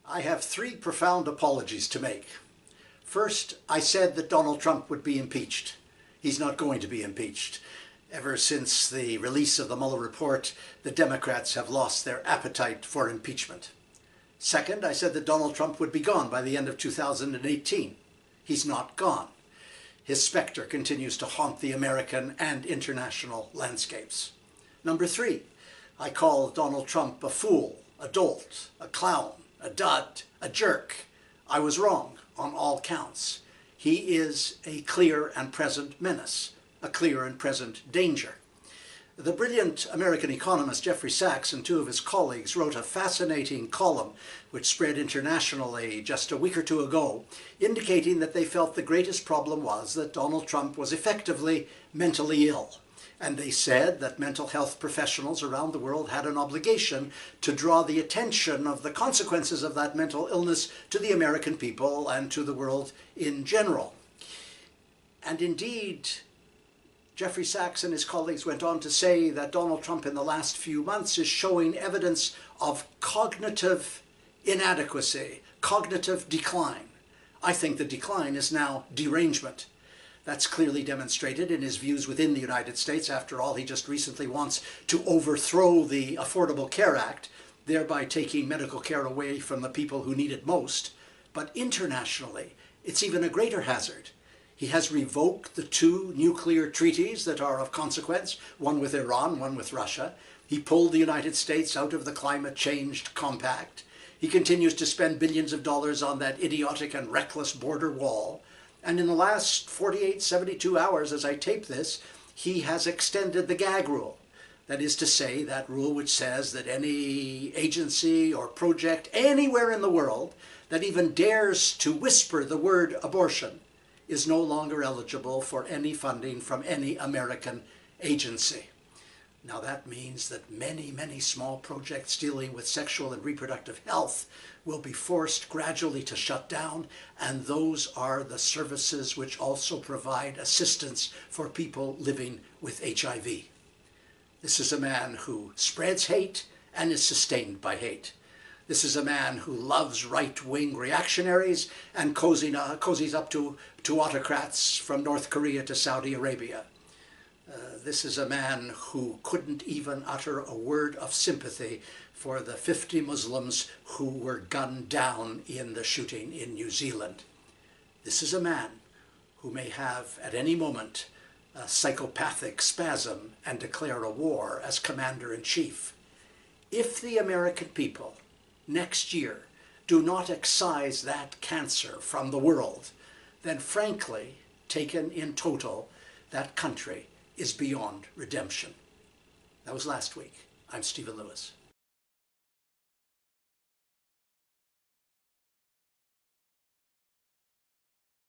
I have three profound apologies to make. First, I said that Donald Trump would be impeached. He's not going to be impeached. Ever since the release of the Mueller report, the Democrats have lost their appetite for impeachment. Second, I said that Donald Trump would be gone by the end of 2018. He's not gone. His specter continues to haunt the American and international landscapes. Number three, I call Donald Trump a fool, a dolt, a clown, a dud, a jerk. I was wrong on all counts. He is a clear and present menace, a clear and present danger. The brilliant American economist Jeffrey Sachs and two of his colleagues wrote a fascinating column which spread internationally just a week or two ago, indicating that they felt the greatest problem was that Donald Trump was effectively mentally ill. And they said that mental health professionals around the world had an obligation to draw the attention of the consequences of that mental illness to the American people and to the world in general. And indeed, Jeffrey Sachs and his colleagues went on to say that Donald Trump in the last few months is showing evidence of cognitive inadequacy, cognitive decline. I think the decline is now derangement. That's clearly demonstrated in his views within the United States. After all, he just recently wants to overthrow the Affordable Care Act, thereby taking medical care away from the people who need it most. But internationally, it's even a greater hazard. He has revoked the two nuclear treaties that are of consequence, one with Iran, one with Russia. He pulled the United States out of the climate change compact. He continues to spend billions of dollars on that idiotic and reckless border wall. And in the last 48, 72 hours, as I tape this, he has extended the gag rule. That is to say, that rule which says that any agency or project anywhere in the world that even dares to whisper the word abortion is no longer eligible for any funding from any American agency. Now that means that many, many small projects dealing with sexual and reproductive health will be forced gradually to shut down, and those are the services which also provide assistance for people living with HIV. This is a man who spreads hate and is sustained by hate. This is a man who loves right-wing reactionaries and cozies up to autocrats from North Korea to Saudi Arabia. This is a man who couldn't even utter a word of sympathy for the 50 Muslims who were gunned down in the shooting in New Zealand. This is a man who may have at any moment a psychopathic spasm and declare a war as commander-in-chief. If the American people next year do not excise that cancer from the world, then frankly, taken in total, that country is beyond redemption. That was last week. I'm Stephen Lewis.